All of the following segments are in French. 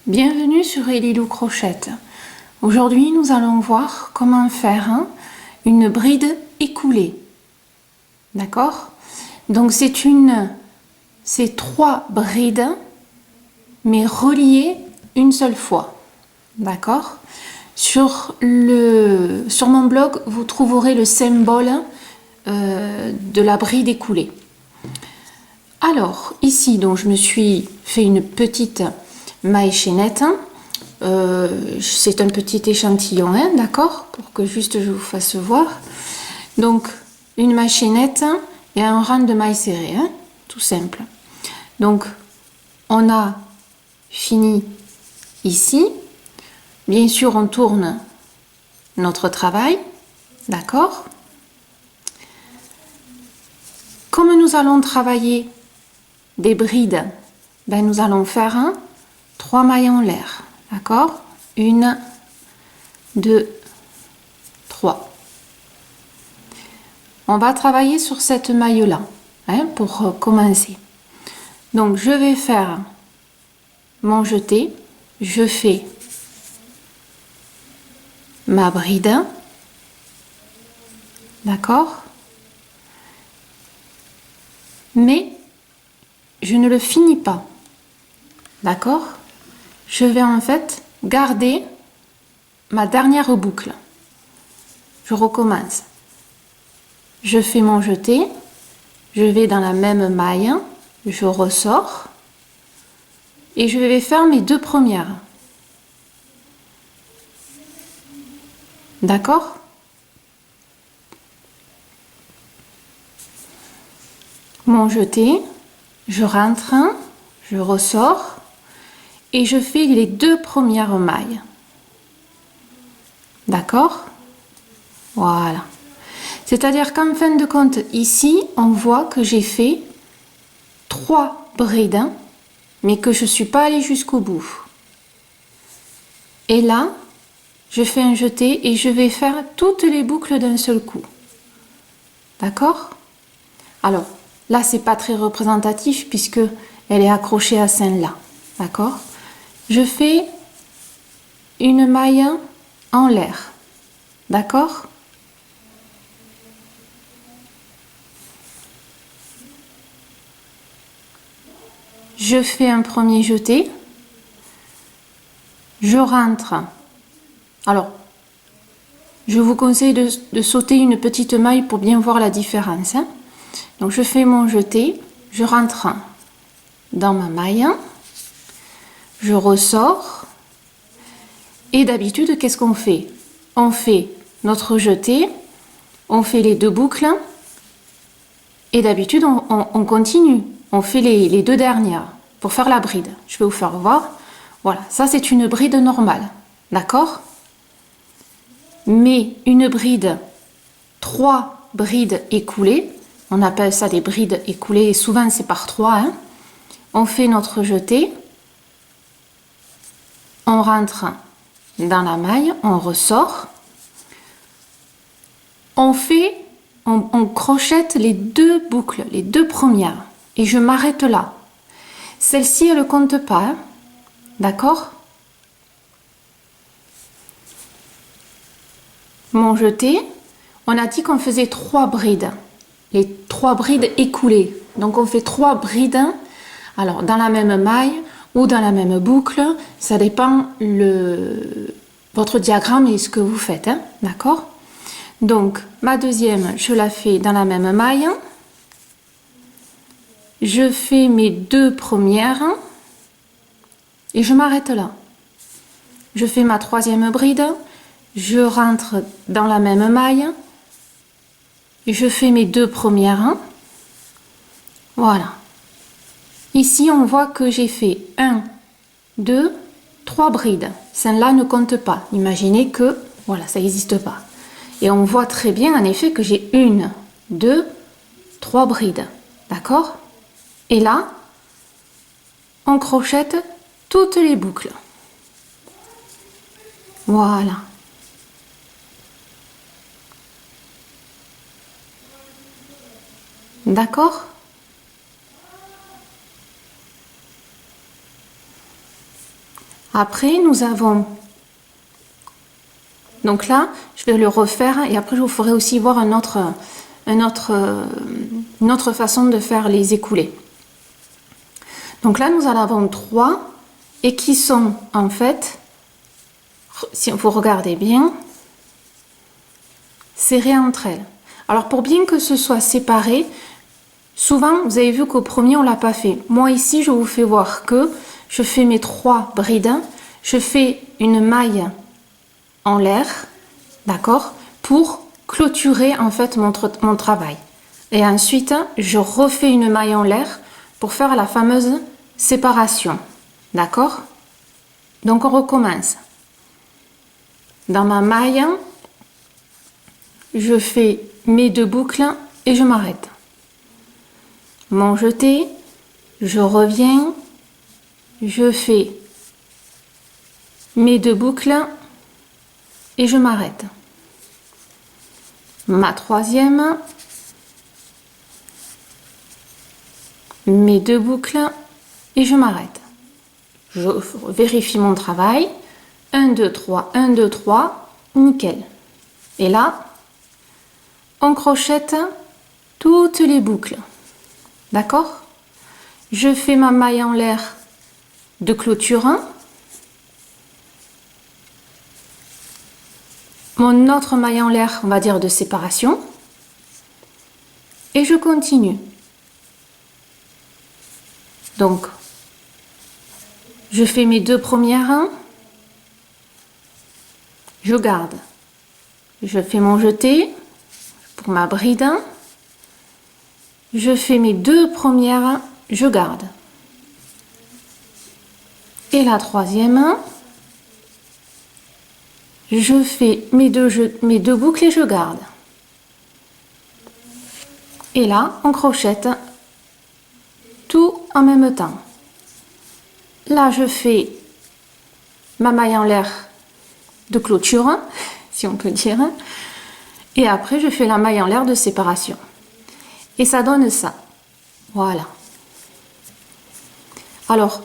Bienvenue sur Elilou Crochette. Aujourd'hui, nous allons voir comment faire une bride écoulée. D'accord? Donc c'est trois brides, mais reliées une seule fois. D'accord? Sur mon blog, vous trouverez le symbole de la bride écoulée. Alors, ici, donc, je me suis fait une petite maille chaînette. C'est un petit échantillon, d'accord? Pour que juste je vous fasse voir. Donc, une maille chaînette et un rang de mailles serrées, tout simple. Donc, on a fini ici. Bien sûr, on tourne notre travail, d'accord? Comme nous allons travailler des brides, ben nous allons faire 3 mailles en l'air, d'accord? 1, 2, 3. On va travailler sur cette maille-là, pour commencer. Donc, je vais faire mon jeté, je fais ma bride, d'accord? Mais je ne le finis pas, d'accord? Je vais en fait garder ma dernière boucle. Je recommence. Je fais mon jeté, je vais dans la même maille, je ressors et je vais faire mes 2 premières. D'accord? Mon jeté, je rentre, je ressors et je fais les 2 premières mailles. D'accord? Voilà. C'est-à-dire qu'en fin de compte, ici, on voit que j'ai fait 3 brides, mais que je ne suis pas allée jusqu'au bout. Et là, je fais un jeté et je vais faire toutes les boucles d'un seul coup. D'accord? Alors, là, c'est pas très représentatif puisque elle est accrochée à celle-là. D'accord? Je fais une maille en l'air. D'accord? Je fais un premier jeté. Je rentre. Alors, je vous conseille de sauter une petite maille pour bien voir la différence. Donc, je fais mon jeté. Je rentre dans ma maille. Je ressors. Et d'habitude, qu'est-ce qu'on fait? On fait notre jeté. On fait les 2 boucles. Et d'habitude, on continue. On fait les 2 dernières pour faire la bride. Je vais vous faire voir. Voilà, ça c'est une bride normale. D'accord? Mais une bride, 3 brides écoulées, on appelle ça des brides écoulées et souvent c'est par 3. On fait notre jeté, on rentre dans la maille, on ressort, on crochette les 2 boucles, les 2 premières et je m'arrête là. Celle-ci, elle ne compte pas, d'accord? Mon jeté, on a dit qu'on faisait 3 brides, les 3 brides écoulées. Donc on fait 3 brides, alors dans la même maille ou dans la même boucle, ça dépend votre diagramme et ce que vous faites, d'accord? Donc ma deuxième, je la fais dans la même maille. Je fais mes 2 premières et je m'arrête là. Je fais ma 3e bride, je rentre dans la même maille, je fais mes 2 premières. Voilà. Ici, on voit que j'ai fait 1, 2, 3 brides. Celle-là ne compte pas. Imaginez que, voilà, ça n'existe pas. Et on voit très bien, en effet, que j'ai 1, 2, 3 brides. D'accord? Et là, on crochette toutes les boucles. Voilà. D'accord? Après, nous avons... Donc là, je vais le refaire et après, je vous ferai aussi voir une autre façon de faire les écoulés. Donc là, nous en avons 3 et qui sont en fait, si vous regardez bien, serrées entre elles. Alors pour bien que ce soit séparé, souvent vous avez vu qu'au premier on l'a pas fait. Moi ici je vous fais voir que je fais mes 3 brides, je fais une maille en l'air, d'accord, pour clôturer en fait mon travail. Et ensuite je refais une maille en l'air pour faire la fameuse séparation, d'accord. Donc on recommence. Dans ma maille, je fais mes 2 boucles et je m'arrête. Mon jeté, je reviens, je fais mes 2 boucles et je m'arrête. Ma 3e, mes 2 boucles et je m'arrête. Je vérifie mon travail. 1, 2, 3, 1, 2, 3, nickel. Et là, on crochette toutes les boucles. D'accord? Je fais ma maille en l'air de clôture. Mon autre maille en l'air, on va dire de séparation. Et je continue. Donc, je fais mes 2 premières. Je garde. Je fais mon jeté pour ma bride. Je fais mes 2 premières, je garde. Et la 3e, je fais mes deux boucles et je garde. Et là, on crochette tout en même temps. Là, je fais ma maille en l'air de clôture, si on peut dire. Et après, je fais la maille en l'air de séparation. Et ça donne ça. Voilà. Alors,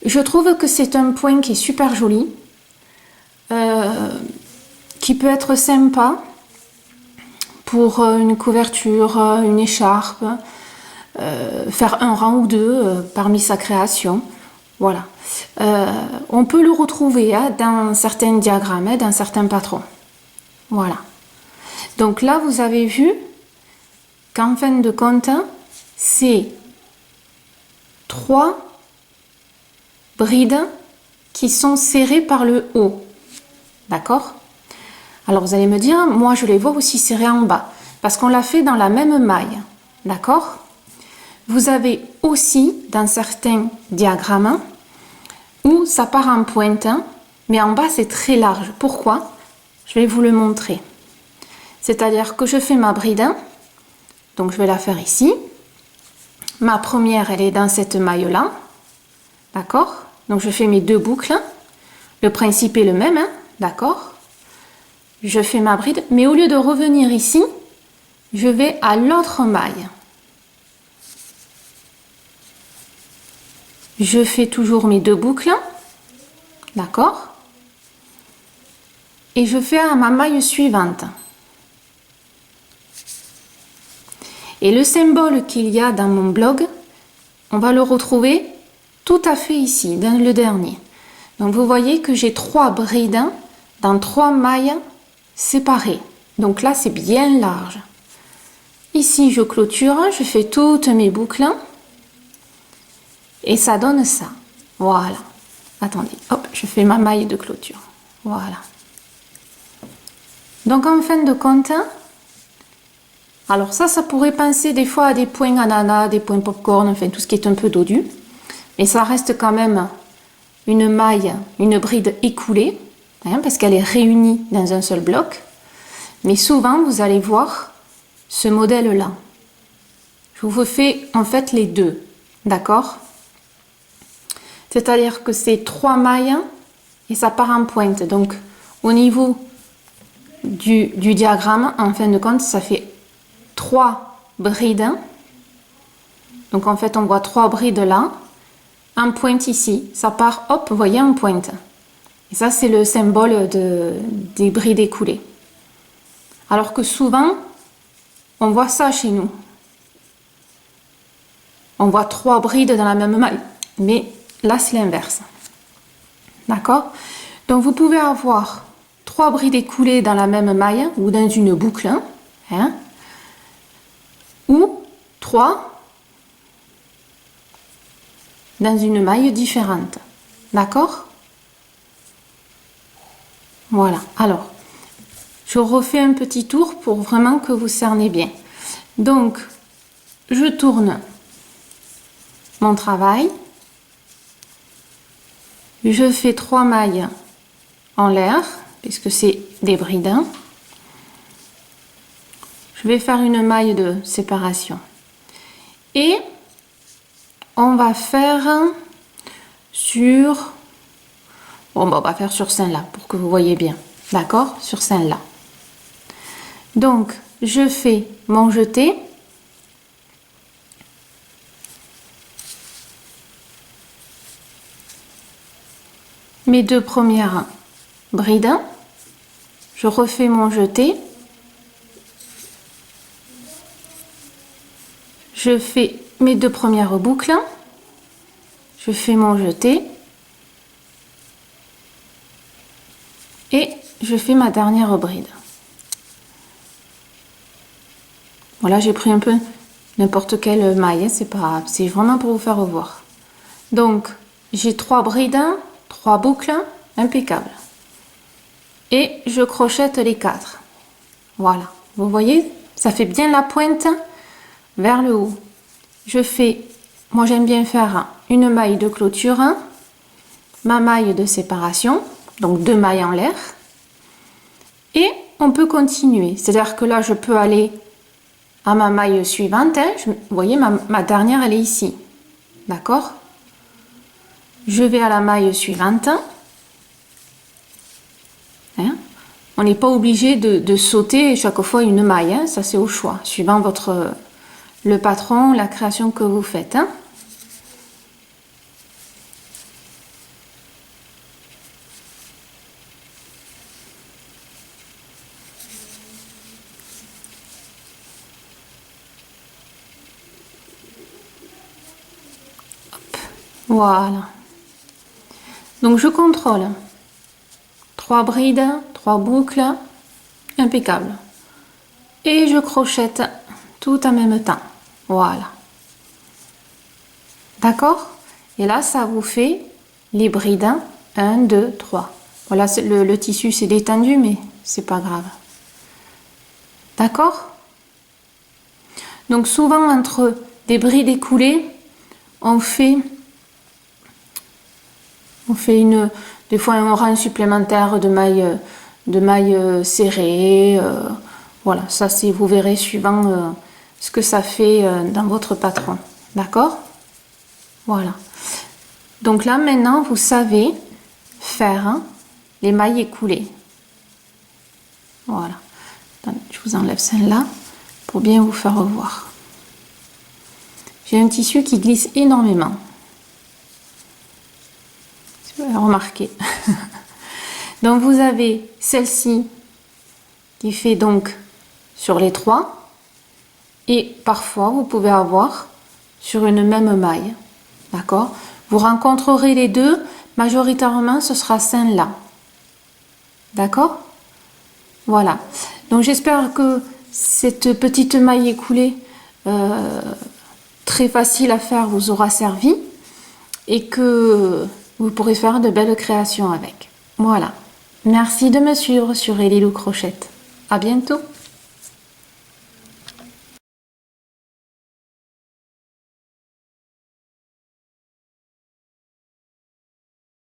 je trouve que c'est un point qui est super joli, qui peut être sympa pour une couverture, une écharpe, faire un rang ou 2 parmi sa création. Voilà. On peut le retrouver dans certains diagrammes, dans certains patrons. Voilà. Donc là, vous avez vu qu'en fin de compte, c'est 3 brides qui sont serrées par le haut. D'accord? Alors vous allez me dire, moi je les vois aussi serrées en bas, parce qu'on l'a fait dans la même maille. D'accord? Vous avez aussi, dans certains diagrammes, où ça part en pointe, mais en bas c'est très large. Pourquoi? Je vais vous le montrer. C'est-à-dire que je fais ma bride, donc je vais la faire ici. Ma première, elle est dans cette maille-là. D'accord? Donc je fais mes 2 boucles. Le principe est le même, hein? D'accord? Je fais ma bride, mais au lieu de revenir ici, je vais à l'autre maille. Je fais toujours mes 2 boucles. D'accord? Et je fais à ma maille suivante. Et le symbole qu'il y a dans mon blog, on va le retrouver tout à fait ici, dans le dernier. Donc vous voyez que j'ai 3 brides dans 3 mailles séparées. Donc là, c'est bien large. Ici, je clôture, je fais toutes mes boucles. Et ça donne ça. Voilà. Attendez, hop, je fais ma maille de clôture. Voilà. Donc en fin de compte, alors ça pourrait penser des fois à des points ananas, des points popcorn, enfin tout ce qui est un peu dodu. Mais ça reste quand même une maille, une bride écoulée, hein, parce qu'elle est réunie dans un seul bloc. Mais souvent, vous allez voir ce modèle-là. Je vous fais en fait les deux, d'accord? C'est-à-dire que c'est 3 mailles et ça part en pointe. Donc au niveau du diagramme, en fin de compte, ça fait 3 brides. Donc en fait, on voit 3 brides là, en pointe ici. Ça part, hop, vous voyez, en pointe. Et ça, c'est le symbole des brides écoulées. Alors que souvent, on voit ça chez nous. On voit 3 brides dans la même maille. Mais là, c'est l'inverse. D'accord? Donc, vous pouvez avoir 3 brides écoulées dans la même maille ou dans une boucle. Hein, ou 3 dans une maille différente. D'accord? Voilà. Alors, je refais un petit tour pour vraiment que vous cernez bien. Donc, je tourne mon travail. Je fais 3 mailles en l'air, puisque c'est des brides. Je vais faire une maille de séparation. Et on va faire sur... Bon, on va faire sur celle-là, pour que vous voyez bien. D'accord? Sur celle-là. Donc, je fais mon jeté. Mes 2 premières brides. Je refais mon jeté. Je fais mes 2 premières boucles. Je fais mon jeté. Et je fais ma dernière bride. Voilà, j'ai pris un peu n'importe quelle maille, c'est pas grave, c'est vraiment pour vous faire voir. Donc, j'ai 3 brides, 3 boucles, impeccable. Et je crochette les 4. Voilà, vous voyez, ça fait bien la pointe vers le haut. Je fais, moi j'aime bien faire une maille de clôture, ma maille de séparation, donc 2 mailles en l'air. Et on peut continuer, c'est-à-dire que là je peux aller à ma maille suivante, hein. Vous voyez, ma dernière, elle est ici. D'accord? Je vais à la maille suivante. Hein? On n'est pas obligé de sauter chaque fois une maille. Hein? Ça, c'est au choix, suivant le patron, la création que vous faites. Hein? Voilà. Donc je contrôle. 3 brides, 3 boucles, impeccable. Et je crochette tout en même temps. Voilà. D'accord? Et là, ça vous fait les brides. 1, 2, 3. Voilà, le tissu s'est détendu, mais c'est pas grave. D'accord? Donc souvent, entre des brides écoulées, on fait des fois un rang supplémentaire de mailles serrées. Voilà, ça c'est, vous verrez suivant ce que ça fait dans votre patron. D'accord? Voilà. Donc là maintenant vous savez faire les mailles écoulées. Voilà. Attendez, je vous enlève celle-là pour bien vous faire voir. J'ai un tissu qui glisse énormément. Remarquez. Donc vous avez celle-ci qui fait donc sur les 3 et parfois vous pouvez avoir sur une même maille. D'accord? Vous rencontrerez les deux, majoritairement ce sera celle-là. D'accord? Voilà. Donc j'espère que cette petite maille écoulée très facile à faire vous aura servi et que vous pourrez faire de belles créations avec. Voilà. Merci de me suivre sur Elilou Crochette. À bientôt.